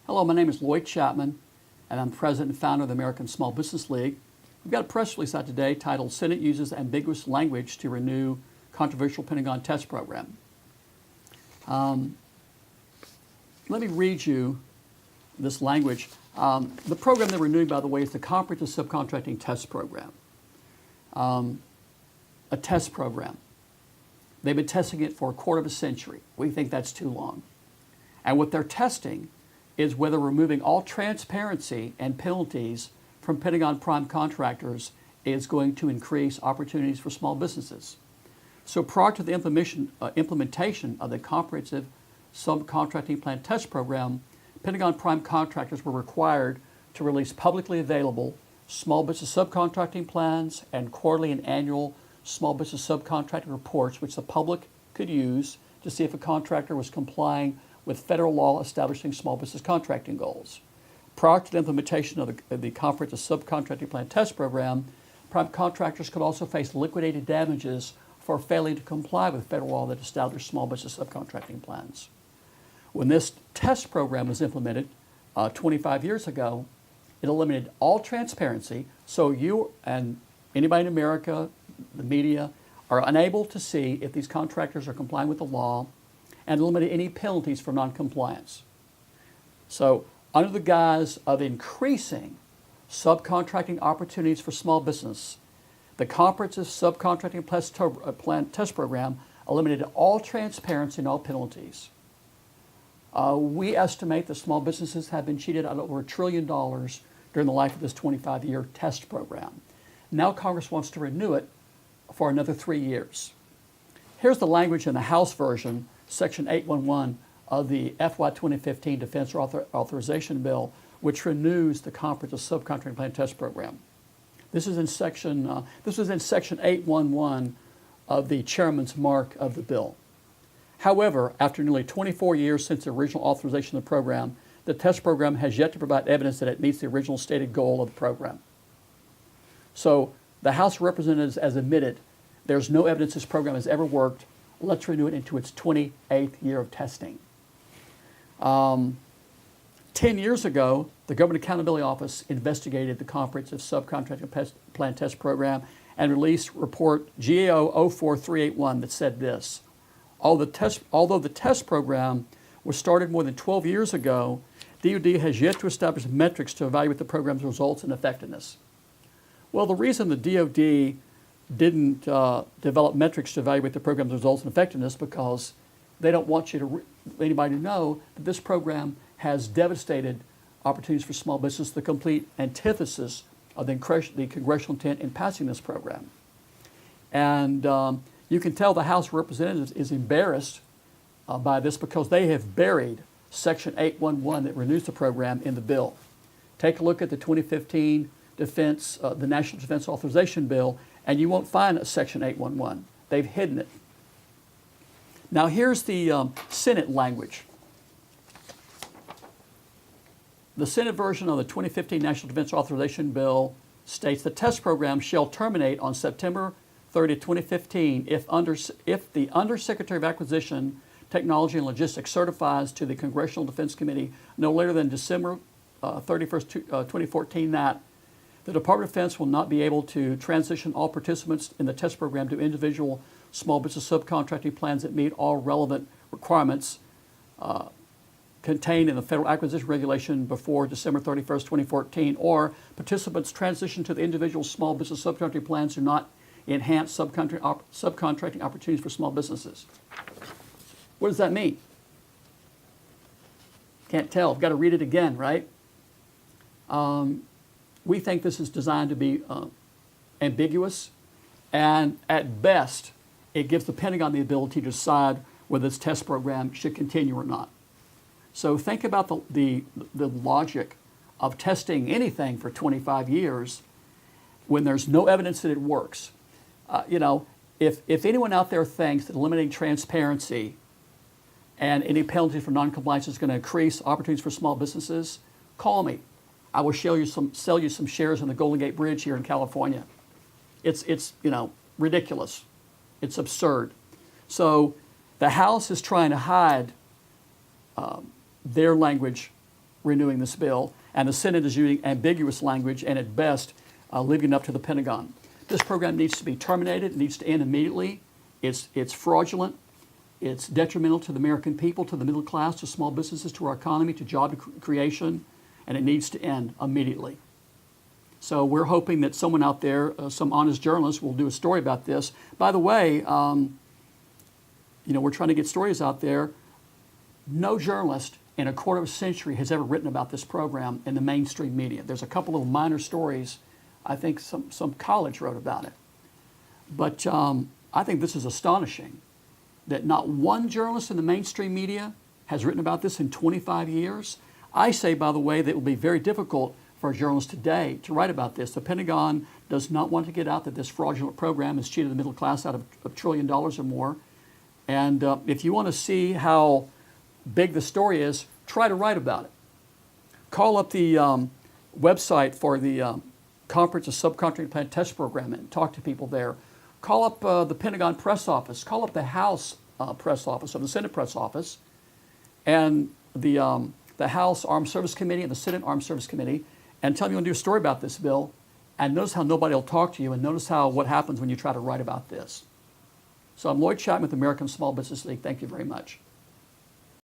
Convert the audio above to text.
Hello, my name is Lloyd Chapman, and I'm president and founder of the American Small Business League. We've got a press release out today titled Senate Uses Ambiguous Language to Renew Controversial Pentagon Test Program. Let me read you this language. The program they're renewing, by the way, is the Comprehensive Subcontracting Test Program. A test program. They've been testing it for a quarter of a century. We think that's too long. And what they're testing is whether removing all transparency and penalties from Pentagon prime contractors is going to increase opportunities for small businesses. So prior to the implementation of the Comprehensive Subcontracting Plan Test Program, Pentagon prime contractors were required to release publicly available small business subcontracting plans and quarterly and annual small business subcontracting reports, which the public could use to see if a contractor was complying with federal law establishing small business contracting goals. Prior to the implementation of the Comprehensive Subcontracting Plan Test Program, prime contractors could also face liquidated damages for failing to comply with federal law that established small business subcontracting plans. When this test program was implemented 25 years ago, it eliminated all transparency, so you and anybody in America, the media, are unable to see if these contractors are complying with the law, and eliminated any penalties for noncompliance. So, under the guise of increasing subcontracting opportunities for small business, the Comprehensive Subcontracting Plan Test Program eliminated all transparency and all penalties. We estimate that small businesses have been cheated out of over $1 trillion during the life of this 25-year test program. Now Congress wants to renew it for another 3 years. Here's the language in the House version, Section 811 of the FY 2015 Defense Authorization Bill, which renews the Comprehensive Subcontracting Plan Test Program. This was in Section 811 of the chairman's mark of the bill. However, after nearly 24 years since the original authorization of the program, the test program has yet to provide evidence that it meets the original stated goal of the program. So the House of Representatives has admitted there's no evidence this program has ever worked. Let's renew it into its 28th year of testing. 10 years ago, the Government Accountability Office investigated the Comprehensive Subcontracting Plan Test Program and released report GAO 04381 that said this: although the test program was started more than 12 years ago, DoD has yet to establish metrics to evaluate the program's results and effectiveness. Well, the reason the DoD didn't develop metrics to evaluate the program's results and effectiveness because they don't want anybody to know that this program has devastated opportunities for small business, the complete antithesis of the congressional intent in passing this program. And you can tell the House of Representatives is embarrassed by this because they have buried Section 811 that renews the program in the bill. Take a look at the 2015 the National Defense Authorization Bill, and you won't find a Section 811. They've hidden it. Now here's the Senate language. The Senate version of the 2015 National Defense Authorization Bill states the test program shall terminate on September 30, 2015 if the Undersecretary of Acquisition, Technology and Logistics certifies to the Congressional Defense Committee no later than December 31st, 2014 that the Department of Defense will not be able to transition all participants in the test program to individual small business subcontracting plans that meet all relevant requirements contained in the Federal Acquisition Regulation before December 31st, 2014, or participants transition to the individual small business subcontracting plans do not enhance subcontracting opportunities for small businesses. What does that mean? Can't tell. I've got to read it again, right? We think this is designed to be ambiguous, and at best, it gives the Pentagon the ability to decide whether this test program should continue or not. So think about the logic of testing anything for 25 years when there's no evidence that it works. If anyone out there thinks that eliminating transparency and any penalty for noncompliance is going to increase opportunities for small businesses, call me. I will sell you some shares in the Golden Gate Bridge here in California. It's ridiculous. It's absurd. So the House is trying to hide their language renewing this bill, and the Senate is using ambiguous language and at best leaving it up to the Pentagon. This program needs to be terminated. It needs to end immediately. It's fraudulent. It's detrimental to the American people, to the middle class, to small businesses, to our economy, to job creation, and it needs to end immediately. So we're hoping that someone out there, some honest journalist, will do a story about this. By the way, we're trying to get stories out there. No journalist in a quarter of a century has ever written about this program in the mainstream media. There's a couple of minor stories. I think some college wrote about it. But I think this is astonishing that not one journalist in the mainstream media has written about this in 25 years. I say, by the way, that it will be very difficult for journalists today to write about this. The Pentagon does not want to get out that this fraudulent program has cheated the middle class out of $1 trillion or more. And if you want to see how big the story is, try to write about it. Call up the website for the Conference of Subcontracting Plan Test Program and talk to people there. Call up the Pentagon press office. Call up the House press office or the Senate press office and the House Armed Service Committee and the Senate Armed Service Committee and tell them you want to do a story about this bill. And notice how nobody will talk to you, and notice what happens when you try to write about this. So I'm Lloyd Chapman with the American Small Business League. Thank you very much.